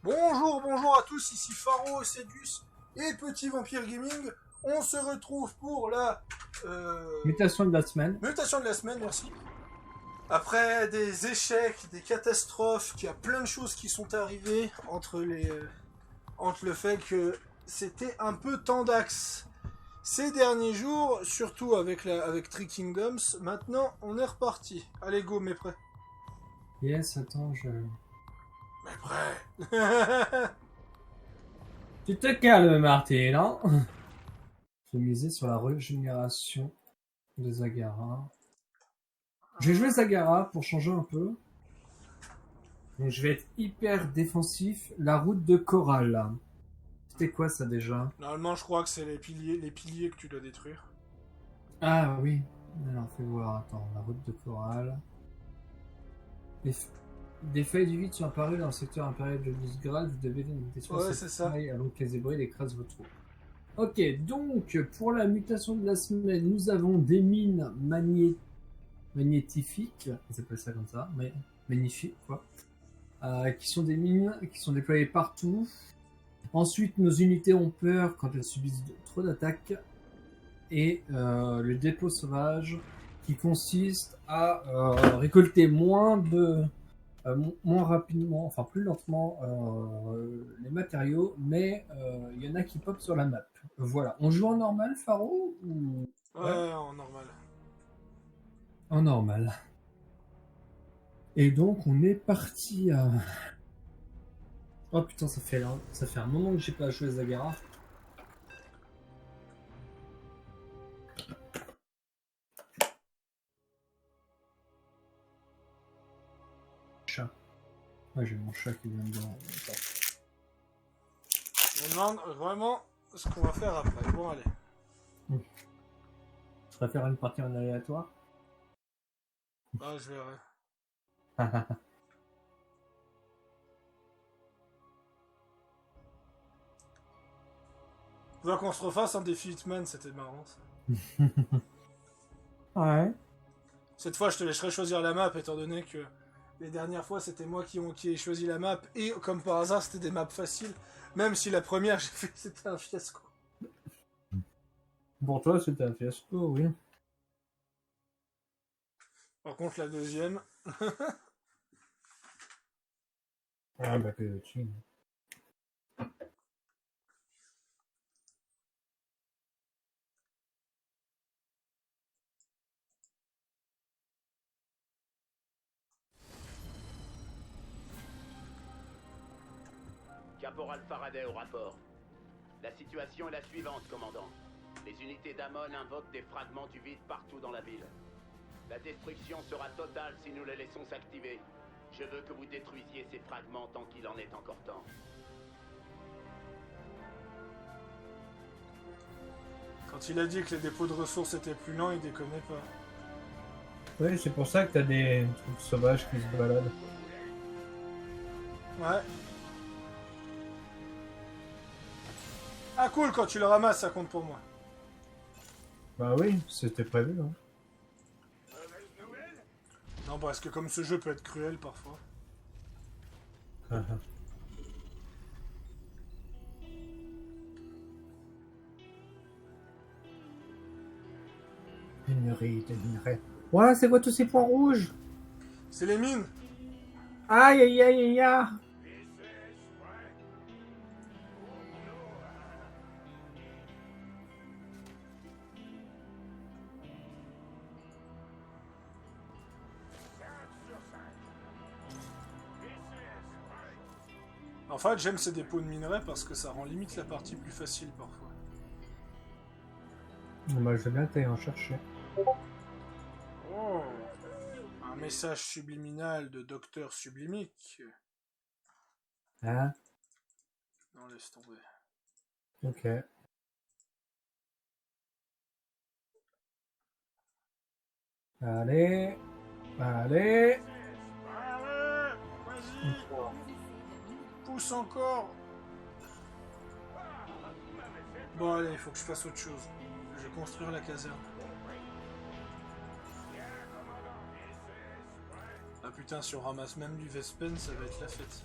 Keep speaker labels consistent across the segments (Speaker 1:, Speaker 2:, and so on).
Speaker 1: Bonjour à tous, ici Pharo, Cédus et Petit Vampire Gaming. On se retrouve pour la
Speaker 2: Mutation de la semaine.
Speaker 1: mutation de la semaine, merci. Après des échecs, des catastrophes, qu'il y a plein de choses qui sont arrivées entre le fait que c'était un peu tendax ces derniers jours, surtout avec Three Kingdoms. Maintenant, on est reparti. Allez, go, mes prêts.
Speaker 2: Yes, attends,
Speaker 1: Mes prêts.
Speaker 2: Tu te calmes, Martin, hein. Je vais miser sur la régénération de Zagara. Je vais jouer Zagara pour changer un peu. Donc je vais être hyper défensif. La route de Coral. C'était quoi ça déjà?
Speaker 1: Normalement, je crois que c'est les piliers que tu dois détruire.
Speaker 2: Ah oui. Alors fais voir, attends, la route de Coral. Des feuilles du vide sont apparues dans le secteur impérial de Lusgrad. Vous devez des
Speaker 1: Ouais, c'est ça.
Speaker 2: alors que les hybrides écrasent vos troupes. Ok, donc pour la mutation de la semaine, nous avons des mines magnétifiques, ils appellent ça comme ça, mais magnifiques quoi, qui sont des mines qui sont déployées partout. Ensuite, nos unités ont peur quand elles subissent trop d'attaques. Et le dépôt sauvage qui consiste à récolter moins rapidement, enfin plus lentement les matériaux, mais il y en a qui pop sur la map. Voilà. On joue en normal, Faro ou...
Speaker 1: Ouais, en normal.
Speaker 2: En normal. Et donc on est parti à... Oh putain, ça fait un moment que j'ai pas joué à Zagara. Chat. Ouais, j'ai mon chat qui vient de dire.
Speaker 1: Je me demande vraiment ce qu'on va faire après. Bon, allez.
Speaker 2: Je préfère une partie en aléatoire.
Speaker 1: Ah, je verrai. Faudra qu'on se refasse un défi Hitman, c'était marrant ça.
Speaker 2: Ouais.
Speaker 1: Cette fois, je te laisserai choisir la map, étant donné que les dernières fois, c'était moi qui ai choisi la map, et comme par hasard, c'était des maps faciles. Même si la première, j'ai fait, c'était un fiasco.
Speaker 2: Pour toi, c'était un fiasco, oui.
Speaker 1: Par contre, la deuxième...
Speaker 2: Ah bah que tu...
Speaker 3: Caporal Faraday au rapport. La situation est la suivante, commandant. Les unités d'Amon invoquent des fragments du vide partout dans la ville. La destruction sera totale si nous les laissons s'activer. Je veux que vous détruisiez ces fragments tant qu'il en est encore temps.
Speaker 1: Quand il a dit que les dépôts de ressources étaient plus lents, il déconnait pas.
Speaker 2: Oui, c'est pour ça que t'as des trucs sauvages qui se baladent.
Speaker 1: Ouais. Ah cool, quand tu le ramasses, ça compte pour moi.
Speaker 2: Bah oui, c'était prévu. Hein.
Speaker 1: Non, parce que comme ce jeu peut être cruel parfois.
Speaker 2: Minerai. Ouais, c'est quoi tous ces points rouges?
Speaker 1: C'est les mines.
Speaker 2: Aïe aïe aïe aïe aïe.
Speaker 1: En fait, j'aime ces dépôts de minerais parce que ça rend limite la partie plus facile parfois.
Speaker 2: Bah je vais bien t'aller en chercher.
Speaker 1: Oh, un message subliminal de Docteur Sublimique.
Speaker 2: Hein?
Speaker 1: Non, laisse tomber.
Speaker 2: Ok. Allez. Allez.
Speaker 1: Allez, vas-y. Pousse encore. Bon, allez, il faut que je fasse autre chose. Je vais construire la caserne. Ah putain, si on ramasse même du Vespen, ça va être la fête.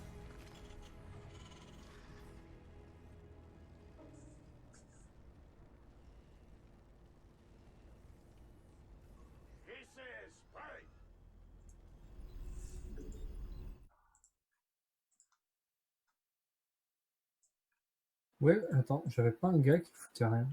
Speaker 2: Ouais, attends, j'avais pas un gars qui foutait rien.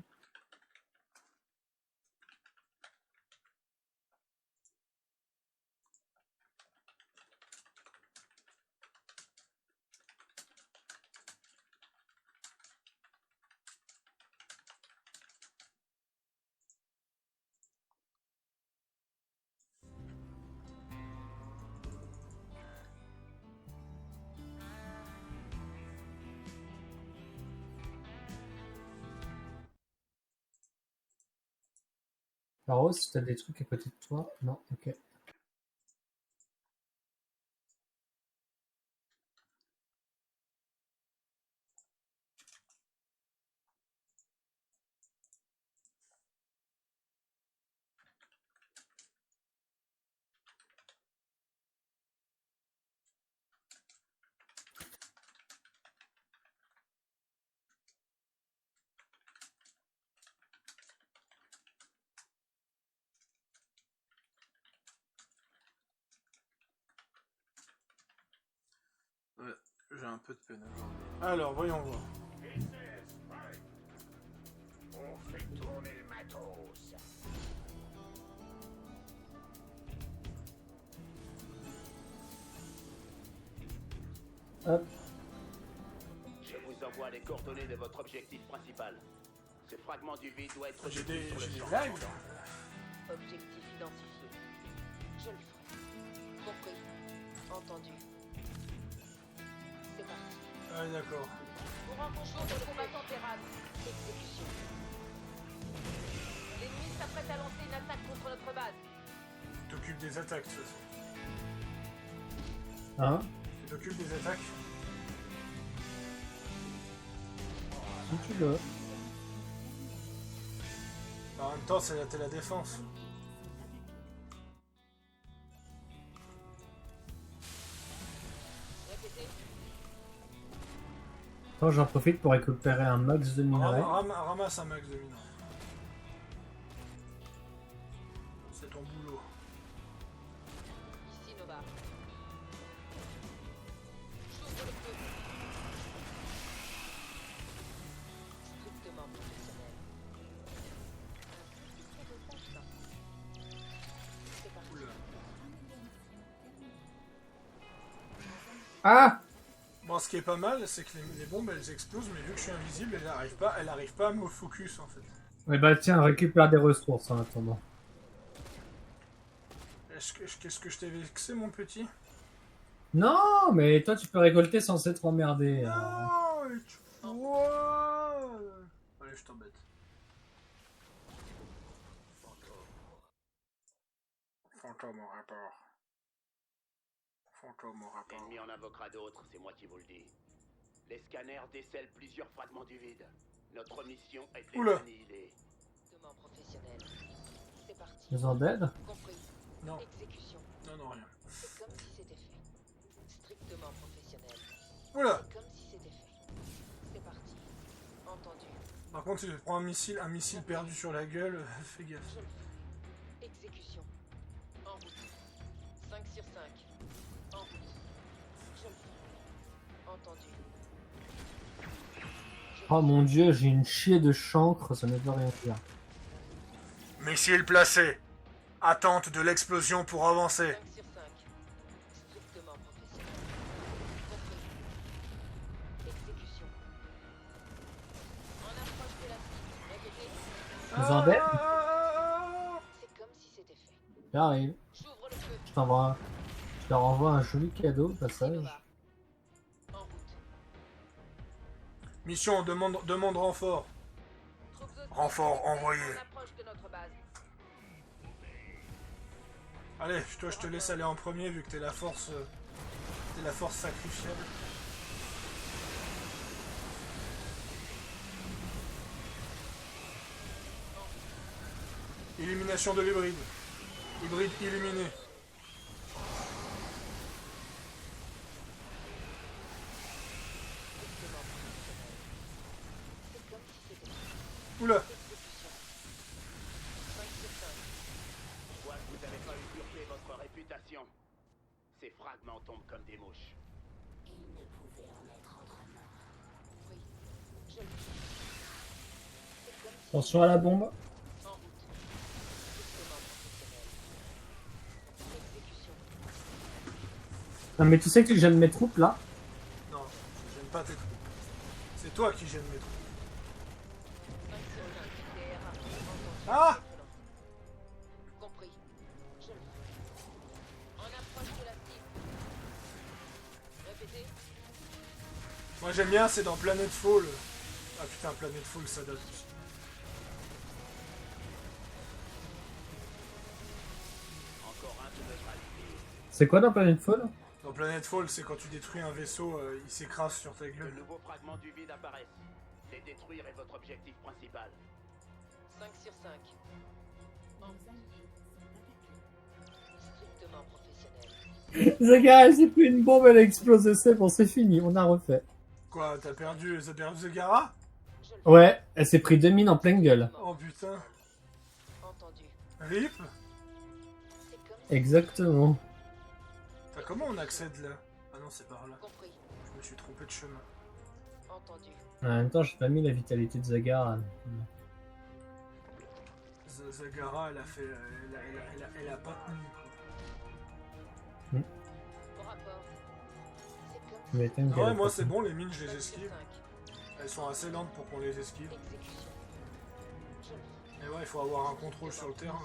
Speaker 2: Alors, si t'as des trucs à côté de toi, non, ok.
Speaker 1: Ouais, j'ai un peu de peine aujourd'hui. Alors, voyons voir.
Speaker 4: On fait tourner le matos.
Speaker 2: Hop,
Speaker 3: Je vous envoie les coordonnées de votre objectif principal. Ce fragment du vide doit être
Speaker 1: J'ai
Speaker 3: détruit
Speaker 1: des,
Speaker 3: sur le
Speaker 1: j'ai des
Speaker 3: champ.
Speaker 1: lives.
Speaker 5: Objectif identifié. Je le ferai. Compris. Entendu. C'est parti.
Speaker 1: Ah, d'accord.
Speaker 5: Nous rencontrons des combattants terranes. Exécution. L'ennemi s'apprête à lancer une attaque contre notre base.
Speaker 1: T'occupes des attaques, de toute façon.
Speaker 2: hein,
Speaker 1: Tu t'occupes des attaques.
Speaker 2: si tu veux.
Speaker 1: En même temps, t'es la défense.
Speaker 5: Répétez.
Speaker 2: Attends, j'en profite pour récupérer un max de minerais.
Speaker 1: Ramasse un max de minerais. C'est ton boulot.
Speaker 5: Ici Nova. J'ouvre le feu. Strictement professionnel. C'est parti.
Speaker 1: Oula.
Speaker 2: Ah!
Speaker 1: Bon, ce qui est pas mal, c'est que les bombes elles explosent, mais vu que je suis invisible, elles arrivent pas à me focus en fait.
Speaker 2: Eh bah tiens, récupère des ressources en attendant.
Speaker 1: Qu'est-ce que je t'ai vexé, mon petit?
Speaker 2: Non, mais toi tu peux récolter sans être emmerdé.
Speaker 1: Non, et tu vois. Allez, je t'embête. Fantôme au rapport. Fantôme au rapport.
Speaker 3: L'ennemi en invoquera d'autres, c'est moi qui vous le dis. Les scanners décèlent plusieurs fragments du vide. Notre mission est de les
Speaker 1: Oula.
Speaker 3: annihiler.
Speaker 5: Strictement professionnel. C'est parti.
Speaker 2: Besoin d'aide?
Speaker 5: Compris.
Speaker 1: Non,
Speaker 5: Exécution.
Speaker 1: non, rien.
Speaker 5: C'est comme si c'était fait. Strictement professionnel.
Speaker 1: Oula.
Speaker 5: C'est comme si c'était fait. C'est parti. Entendu.
Speaker 1: Par contre, si tu prends un missile perdu sur la gueule, fais gaffe.
Speaker 5: Je le fais. Exécution. En route. 5 sur 5. En route. Je le fais. Entendu.
Speaker 2: Oh mon dieu, j'ai une chier de chancre, ça ne veut rien dire.
Speaker 1: Missile placé. Attente de l'explosion pour avancer.
Speaker 5: 5 sur 5. Strictement professionnel. Compris. Exécution. En approche de la cible. Répétez.
Speaker 2: Besoin d'aide?
Speaker 5: C'est comme si c'était fait.
Speaker 2: J'arrive.
Speaker 5: J'ouvre le feu.
Speaker 2: Je leur envoie un joli cadeau au passage.
Speaker 5: Nova. En route.
Speaker 1: Mission demande renfort.
Speaker 5: Troupes hostiles
Speaker 1: Renfort envoyé.
Speaker 5: en approche de notre base.
Speaker 1: Allez, toi je te laisse aller en premier vu que t'es la force sacrifiable. Élimination de l'hybride. Hybride éliminé.
Speaker 5: C'est comme si c'était fait.
Speaker 1: Oula.
Speaker 5: Exécution. 5 sur 5.
Speaker 3: Je vois que vous n'avez pas usurpé votre réputation. Ces fragments tombent comme des mouches.
Speaker 5: Oui. Je le fais.
Speaker 2: Attention à la bombe.
Speaker 5: En route. Strictement professionnel. Exécution.
Speaker 2: Non mais tu sais que tu gênes mes troupes là?
Speaker 1: Non, je gêne pas tes troupes. C'est toi qui gênes mes troupes.
Speaker 5: 5 sur 5. TRA. Entendu.
Speaker 1: Ah!
Speaker 5: Excellent. Compris. Je le fais. En approche de la cible. Répétez.
Speaker 1: Moi j'aime bien, c'est dans Planetfall. Ah putain, Planetfall ça date aussi.
Speaker 3: Encore un de neutralité.
Speaker 2: C'est quoi dans Planetfall?
Speaker 1: Dans Planetfall, c'est quand tu détruis un vaisseau, il s'écrase sur ta
Speaker 3: De
Speaker 1: gueule.
Speaker 3: nouveaux fragments du vide apparaissent. Les détruire est votre objectif principal.
Speaker 5: 5 sur 5. Strictement professionnel.
Speaker 2: Zagara, elle s'est pris une bombe, elle a explosé, c'est bon, c'est fini, on a refait.
Speaker 1: Quoi, t'as perdu Zagara?
Speaker 5: Je le fais.
Speaker 2: Ouais, elle s'est pris 2 mines en pleine gueule.
Speaker 1: Oh putain.
Speaker 5: Entendu.
Speaker 1: RIP?
Speaker 5: C'est comme
Speaker 2: Exactement.
Speaker 1: T'as comment on accède là? Ah non, c'est par là.
Speaker 5: compris.
Speaker 1: Je me suis trompé de chemin.
Speaker 5: Entendu.
Speaker 2: En même temps, j'ai pas mis la vitalité de Zagara.
Speaker 1: Zagara, elle a fait. Elle a pas tenu quoi.
Speaker 5: Au rapport. C'est comme
Speaker 2: Mais t'aimes
Speaker 1: Ah ouais,
Speaker 2: qu'elle-
Speaker 1: moi c'est bon, les mines je les
Speaker 5: 5 sur
Speaker 1: esquive.
Speaker 5: 5.
Speaker 1: Elles sont assez lentes pour qu'on les esquive.
Speaker 5: Exécution. Je le fais.
Speaker 1: Mais ouais, il faut avoir un contrôle sur le terrain.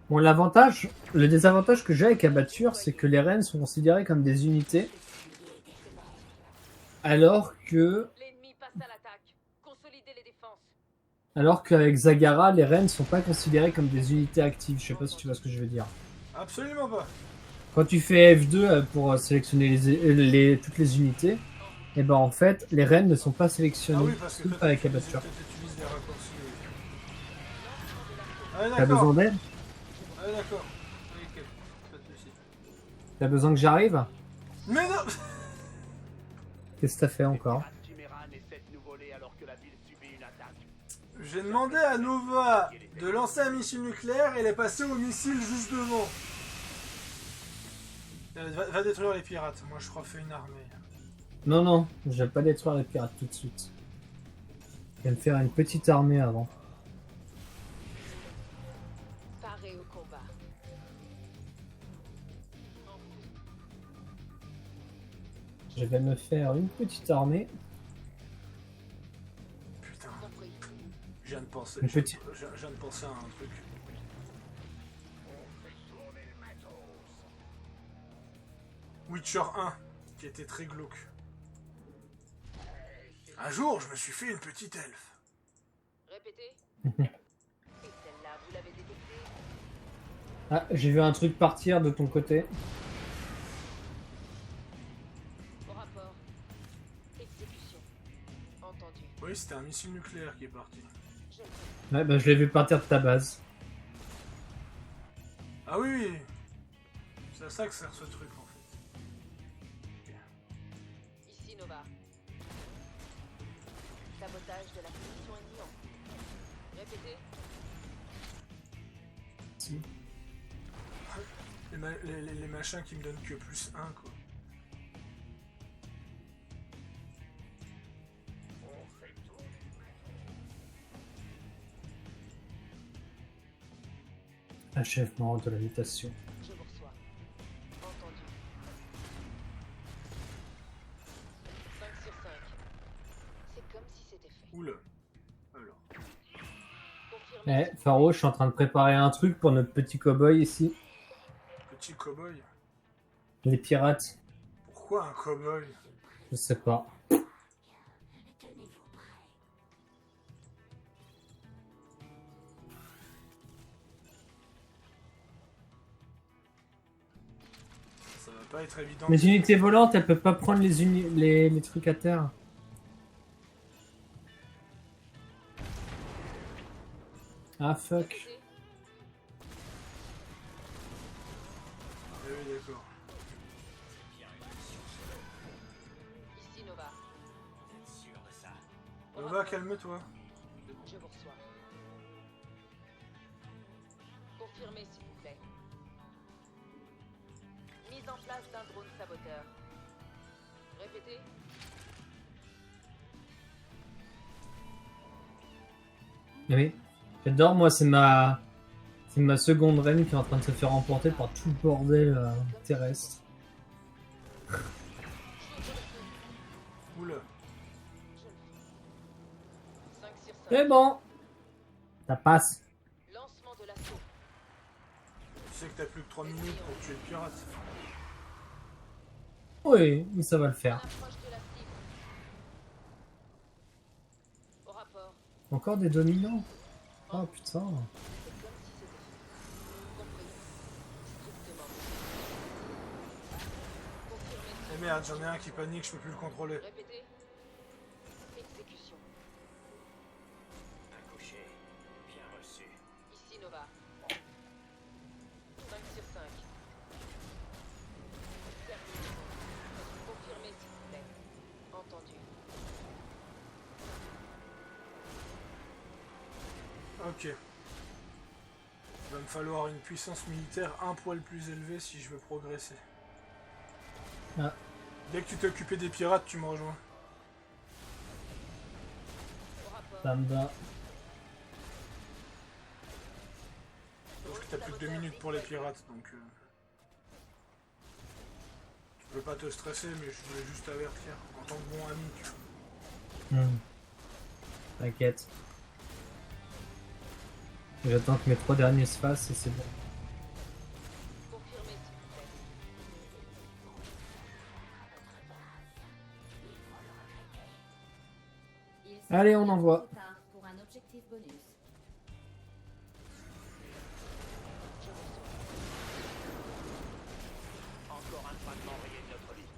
Speaker 2: Bon, l'avantage, le désavantage que j'ai avec Abatture, c'est que les rennes sont considérées comme des unités, alors que,
Speaker 5: L'ennemi passe à l'attaque. Consolidez les défenses.
Speaker 2: alors qu'avec Zagara, les rennes sont pas considérées comme des unités actives. Je sais pas si tu vois ce que je veux dire.
Speaker 1: Absolument pas.
Speaker 2: Quand tu fais F2 pour sélectionner toutes les unités, et ben en fait, les rennes ne sont pas
Speaker 1: Ah
Speaker 2: sélectionnées.
Speaker 1: oui, parce que
Speaker 2: Tout
Speaker 1: toi
Speaker 2: pas avec
Speaker 1: t'utilises
Speaker 2: Abatture.
Speaker 1: des raccourcis. Oui. Ah
Speaker 2: T'as besoin
Speaker 1: d'accord.
Speaker 2: d'aide?
Speaker 1: Ah d'accord. Ok, pas de soucis.
Speaker 2: T'as besoin que j'arrive?
Speaker 1: Mais non.
Speaker 2: Qu'est-ce que t'as fait encore?
Speaker 3: Les pirates Chiméran essaient de nous voler alors que la ville subit une attaque.
Speaker 1: J'ai demandé à Nova de lancer un missile nucléaire et elle est passée au missile juste devant. Va détruire les pirates. Moi je refais une armée.
Speaker 2: Non, non, je vais pas détruire les pirates tout de suite. Je vais me faire une petite armée avant.
Speaker 5: Parez au combat. En route.
Speaker 2: Je vais me faire une petite armée.
Speaker 1: Putain,
Speaker 5: Compris.
Speaker 1: je viens de penser.
Speaker 2: Une
Speaker 1: je viens-
Speaker 2: petite-
Speaker 1: je viens de penser à un truc.
Speaker 4: On fait tourner le matos.
Speaker 1: Witcher 1, qui était très glauque. Un jour, je me suis fait une petite elfe.
Speaker 5: Répétez. Et celle-là, vous l'avez détectée?
Speaker 2: Ah, j'ai vu un truc partir de ton côté.
Speaker 5: Au rapport. Exécution. Entendu.
Speaker 1: Oui, c'était un missile nucléaire qui est parti.
Speaker 5: Je le fais.
Speaker 2: Ouais, bah je l'ai vu partir de ta base.
Speaker 1: Ah oui, oui. C'est à ça que sert ce truc en fait.
Speaker 5: Ici Nova. Sabotage de la position imminente. Répétez.
Speaker 2: Si.
Speaker 1: Les machins qui me donnent que plus 1 quoi.
Speaker 4: On fait tourner le matos.
Speaker 2: Achèvement de la mutation.
Speaker 5: Je vous reçois. Entendu. 5 sur 5. C'est comme si c'était fait.
Speaker 1: Oula. Alors.
Speaker 5: Confirmé.
Speaker 2: Eh, Faro, je suis en train de préparer un truc pour notre petit cow-boy ici.
Speaker 1: Petit cow-boy.
Speaker 2: Les pirates.
Speaker 1: Pourquoi un cow-boy?
Speaker 2: Je sais pas.
Speaker 1: Ça va pas être évident.
Speaker 2: Les unités volantes, elles peuvent pas prendre les trucs à terre. Ah fuck.
Speaker 5: Répétez.
Speaker 1: Ah oui, d'accord.
Speaker 5: Ici Nova.
Speaker 1: Nova, calme-toi.
Speaker 5: Je vous reçois. Confirmez, s'il vous plaît. Mise en place d'un drone saboteur. Répétez.
Speaker 2: Oui. J'adore, moi, c'est ma seconde reine qui est en train de se faire emporter par tout le bordel terrestre.
Speaker 1: Oula.
Speaker 5: 5 sur 5.
Speaker 2: C'est bon. Ça passe.
Speaker 5: Lancement de l'assaut.
Speaker 1: Tu sais que t'as plus que 3 minutes pour tuer le pirate.
Speaker 2: Oui, mais ça va le
Speaker 5: On
Speaker 2: faire.
Speaker 5: approche de la cible. Au rapport.
Speaker 2: Encore des dominants. Oh putain.
Speaker 5: C'est comme si c'était compris. Strictement. Confirmé.
Speaker 1: Eh merde, j'en ai un qui panique, je peux plus le contrôler.
Speaker 5: Répétez. Exécution.
Speaker 4: Accouché. Bien reçu.
Speaker 5: Ici Nova. 5 sur 5. Terminé. Confirmé s'il vous plaît. Entendu.
Speaker 1: Ok. Il va me falloir une puissance militaire un poil plus élevée si je veux progresser.
Speaker 2: Ah.
Speaker 1: Dès que tu t'es occupé des pirates, tu me rejoins.
Speaker 5: Au rapport.
Speaker 2: Ça me va.
Speaker 1: Parce que t'as plus que 2 minutes pour les pirates, donc... Je veux pas te stresser, mais je voulais juste t'avertir. En tant que bon ami, tu vois.
Speaker 2: T'inquiète. J'attends que mes 3 derniers se fassent et c'est bon.
Speaker 5: Confirmé s'il vous plaît.
Speaker 2: Allez, on envoie.
Speaker 6: Pour un objectif bonus.
Speaker 5: Je reçois.
Speaker 3: Encore un fragment rayé de notre vie.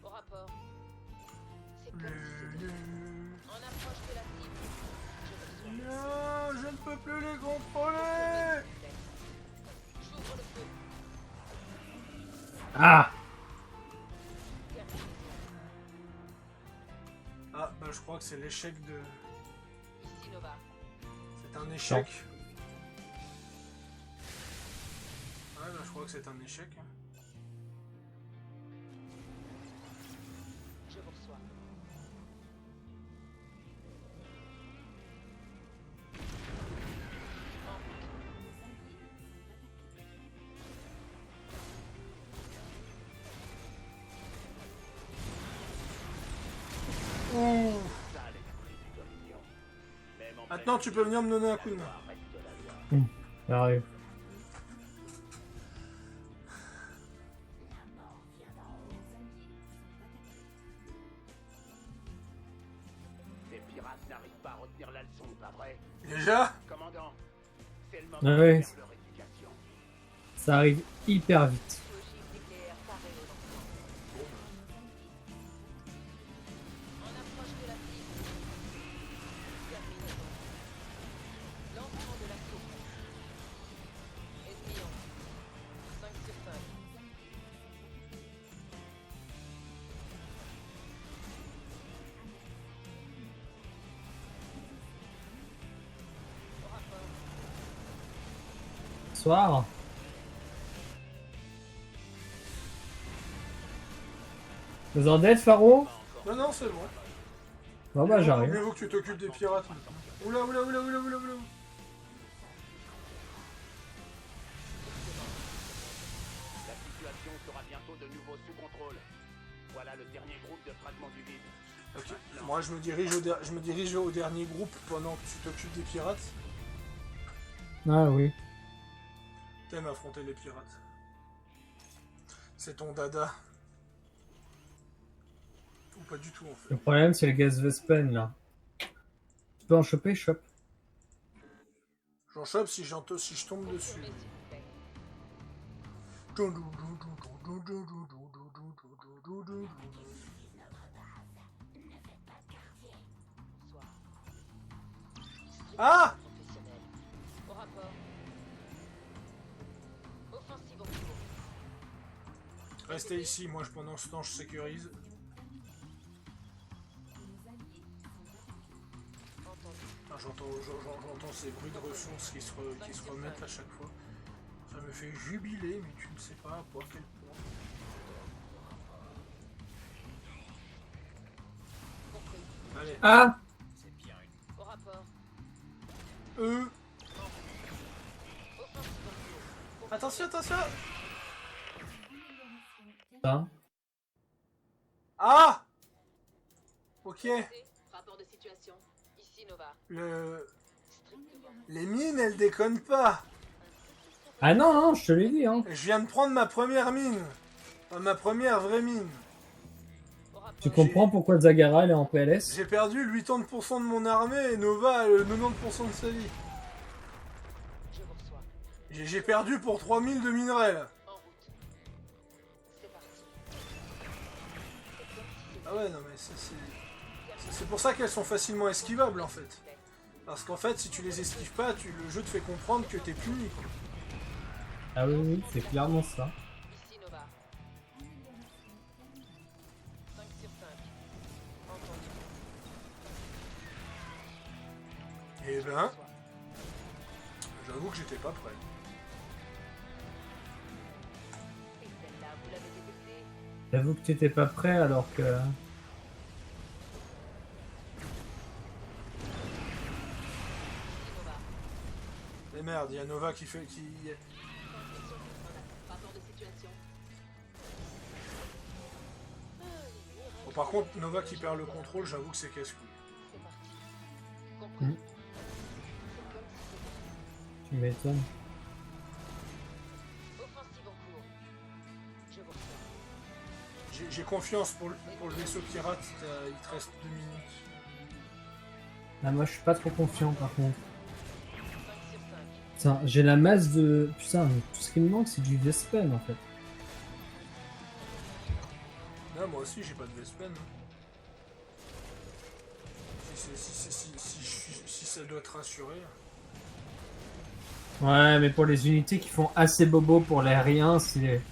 Speaker 5: Au rapport. C'est comme si c'était en approche de la cible. Je reçois.
Speaker 1: Non, je ne peux plus les contrôler.
Speaker 5: J'ouvre le feu.
Speaker 2: Ah!
Speaker 5: Terminé.
Speaker 1: Ah, bah je crois que c'est l'échec de...
Speaker 5: Ici Nova.
Speaker 1: C'est un échec. Ouais, bah je crois que c'est un échec. Hein.
Speaker 5: Je vous reçois.
Speaker 3: Ça, l'esprit du dominion. Même en
Speaker 1: Maintenant, tu peux venir me donner un coup de main.
Speaker 3: reste la loi.
Speaker 2: J'arrive.
Speaker 3: Ces pirates n'arrivent pas à retenir la leçon, pas vrai?
Speaker 1: Déjà?
Speaker 3: Commandant, c'est le moment
Speaker 2: Ah
Speaker 3: de
Speaker 2: ouais.
Speaker 3: faire leur éducation.
Speaker 2: Ça arrive hyper vite.
Speaker 5: Ogive nucléaire parée au lancement. En approche de la cible. Terminé. Lancement de l'assaut. Ennemi en 5 sur 5. Au rapport.
Speaker 2: Soir. Vous en êtes, Faro?
Speaker 1: Non, non, c'est bon.
Speaker 2: Bon bah
Speaker 1: Mieux
Speaker 2: j'arrive.
Speaker 1: vaut que tu t'occupes des pirates maintenant. Oula, oula, oula, oula, oula, oula.
Speaker 3: La situation sera bientôt de nouveau sous contrôle. Voilà le dernier groupe de fragments du vide.
Speaker 1: Ok. Moi, je me dirige au dernier groupe pendant que tu t'occupes des pirates.
Speaker 2: Ah oui.
Speaker 1: T'aimes affronter les pirates. C'est ton dada. Ou pas du tout, en fait.
Speaker 2: Le problème c'est le gaz Vespen là. Tu peux en choper, chope.
Speaker 1: J'en chope si je tombe dessus.
Speaker 5: Confirmé, s'il vous plaît. Soir.
Speaker 1: Ah!
Speaker 5: Professionnel. Au rapport. Offensive au pivot.
Speaker 1: Restez ici, moi pendant ce temps je sécurise.
Speaker 5: Entendu.
Speaker 1: Enfin, j'entends ces bruits de ressources qui se remettent à chaque fois. Ça me fait jubiler, mais tu ne sais pas à quel point. Allez.
Speaker 2: Ah!
Speaker 4: C'est bien une
Speaker 5: Au rapport.
Speaker 1: Eux.
Speaker 5: Offensive en cours.
Speaker 1: Attention, attention.
Speaker 2: Ça.
Speaker 1: Ah! Ok.
Speaker 5: Rapport de situation. Ici Nova. Strictement.
Speaker 1: Les mines, elles déconnent pas.
Speaker 2: Ah non, non, je te l'ai dit, hein.
Speaker 1: Je viens de prendre ma première mine. Enfin, ma première vraie mine.
Speaker 5: Au rapport.
Speaker 2: Tu comprends pourquoi Zagara elle est en PLS?
Speaker 1: J'ai perdu le 80% de mon armée et Nova a le 90% de sa vie.
Speaker 5: Je vous reçois.
Speaker 1: J'ai perdu pour 3000 de minerais là.
Speaker 5: En route. C'est parti.
Speaker 1: Ah ouais, non mais c'est pour ça qu'elles sont facilement esquivables en fait. Parce qu'en fait, si tu les esquives pas, le jeu te fait comprendre que t'es puni. Quoi.
Speaker 2: Ah oui, oui, c'est clairement ça.
Speaker 5: Ici Nova. 5 sur 5. Entendu.
Speaker 1: Eh ben, j'avoue que j'étais pas prêt.
Speaker 5: Et celle-là, vous l'avez détectée.
Speaker 2: J'avoue que t'étais pas prêt alors que...
Speaker 5: Ici Nova.
Speaker 1: Mais merde, il y a Nova qui fait...
Speaker 5: Rapport de situation.
Speaker 1: Bon, par contre, Nova qui perd le contrôle, j'avoue que c'est casse-couille.
Speaker 5: C'est parti. Compris.
Speaker 2: Hmm.
Speaker 5: C'est comme si c'était.
Speaker 2: Tu m'étonnes.
Speaker 5: Offensive en cours. Je vous reçois.
Speaker 1: J'ai confiance pour le vaisseau pirate, il te reste 2 minutes.
Speaker 2: Ah, moi je suis pas trop confiant par contre.
Speaker 5: 5 sur 5.
Speaker 2: Putain, j'ai la masse de... Putain, mais tout ce qui me manque c'est du Vespen en fait.
Speaker 1: Là, moi aussi, j'ai pas de Vespen. Si ça doit te rassurer.
Speaker 2: Ouais, mais pour les unités qui font assez bobo pour l'aérien, c'est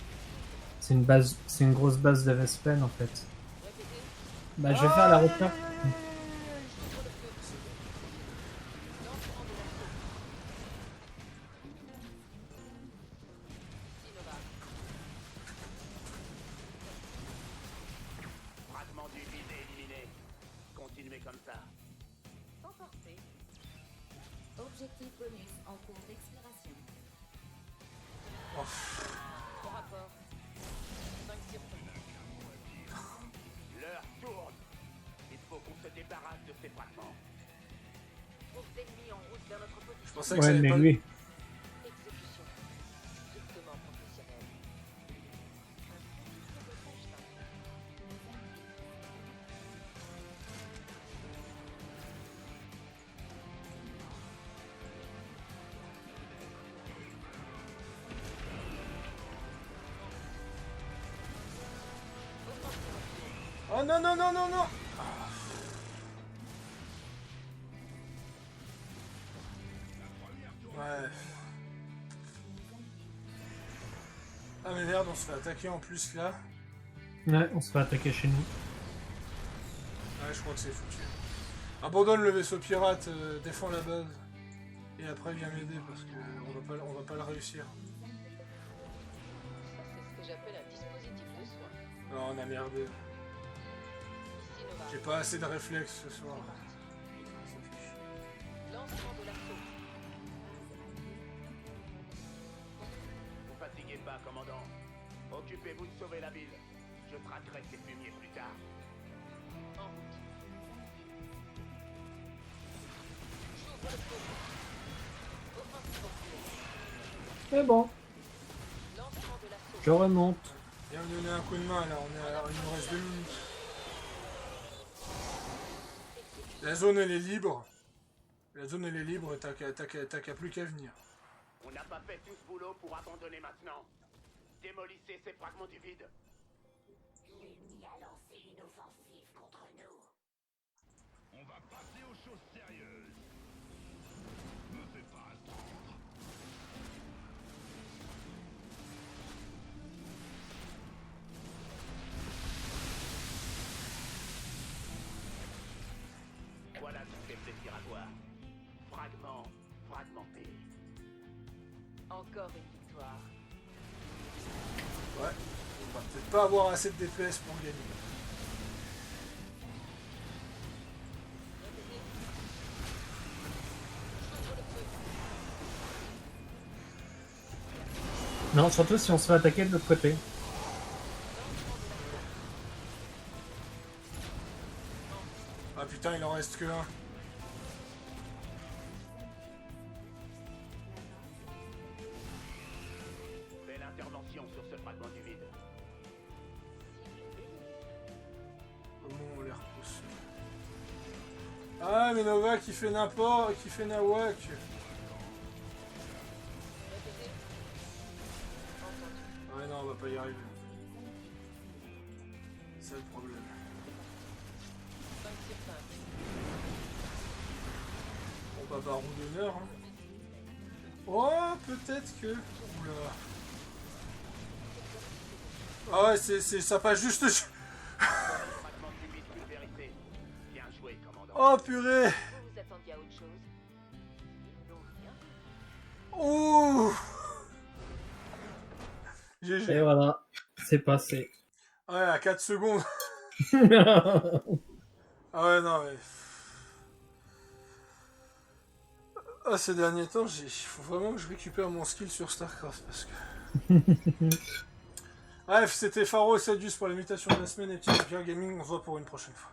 Speaker 2: une base, c'est une grosse base de Vespen en fait.
Speaker 5: Répétez.
Speaker 2: Bah je vais faire la repaire.
Speaker 5: J'ouvre le feu. Lancement de l'assaut. Ici Nova.
Speaker 3: Fragment du vide éliminé. Continuez comme ça.
Speaker 5: Sans forcer.
Speaker 6: Objectif bonus en cours d'exploration.
Speaker 1: Oh,
Speaker 5: Au rapport. 5 sur 5.
Speaker 3: L'heure tourne. Il faut qu'on se débarrasse de ces fragments.
Speaker 5: Troupes ennemies en route vers notre
Speaker 1: je
Speaker 5: position.
Speaker 1: pensais que ça
Speaker 2: Ouais,
Speaker 1: allait
Speaker 2: mais
Speaker 1: pas...
Speaker 2: lui.
Speaker 5: Exécution. Strictement professionnelle.
Speaker 1: Oh non, non, non, non, non. Ouais. Ah mais merde, on se fait attaquer en plus là.
Speaker 2: Ouais, on se fait attaquer chez nous.
Speaker 1: Ouais, je crois que c'est foutu. Abandonne le vaisseau pirate, défends la base. Et après viens m'aider parce que on va pas le réussir.
Speaker 5: C'est ce que j'appelle un dispositif de soin.
Speaker 1: Non, on a merdé.
Speaker 5: Ici Nova.
Speaker 1: J'ai pas assez de réflexes ce soir.
Speaker 5: Lancement de l'assaut.
Speaker 3: Vous fatiguez pas, commandant. Occupez-vous de sauver la ville. Je traquerai ces fumiers plus tard.
Speaker 5: En route. J'ouvre le feu. Offensive en cours.
Speaker 2: Mais bon,
Speaker 5: Lancement de l'assaut.
Speaker 2: je remonte.
Speaker 1: Viens me donner un coup de main là, il nous reste 2 minutes. La zone elle est libre. La zone elle est libre, t'as qu'à plus qu'à venir.
Speaker 3: On n'a pas fait tout ce boulot pour abandonner maintenant. Démolissez ces fragments du vide.
Speaker 6: L'ennemi a lancé une offensive contre nous.
Speaker 4: On va passer aux choses sérieuses. Me fais pas attendre.
Speaker 3: Voilà tous les plaisirs à voir. Fragments, fragmentés.
Speaker 5: Encore une victoire.
Speaker 1: Ouais, on va peut-être pas avoir assez de DPS pour gagner.
Speaker 2: Non, surtout si on se fait attaquer de l'autre côté.
Speaker 1: Ah putain, il en reste que un.
Speaker 3: Fais l'intervention sur ce fragment du vide.
Speaker 1: Comment on les repousse? Ah, mais Nova qui fait n'importe, qui fait nawak.
Speaker 5: Répétez. Entendu.
Speaker 1: Ouais, non, on va pas y arriver. C'est le problème.
Speaker 5: 5 sur 5.
Speaker 1: On va pas roue d'honneur. Hein. Oh, peut-être que. Oula. Ah ouais, ça passe juste.
Speaker 3: Fragment du vide pulvérisé. Bien joué, commandant.
Speaker 1: Oh purée.
Speaker 5: Vous vous attendiez à autre chose? Non, rien.
Speaker 1: Ouh.
Speaker 2: Et
Speaker 1: GG.
Speaker 2: voilà, c'est passé.
Speaker 1: Ouais, à 4 secondes. Ah ouais, non, mais. Ah, ces derniers temps, il faut vraiment que je récupère mon skill sur StarCraft parce que. Bref, c'était Pharo et Sadius pour la mutation de la semaine et Pierre Gaming. On se voit pour une prochaine fois.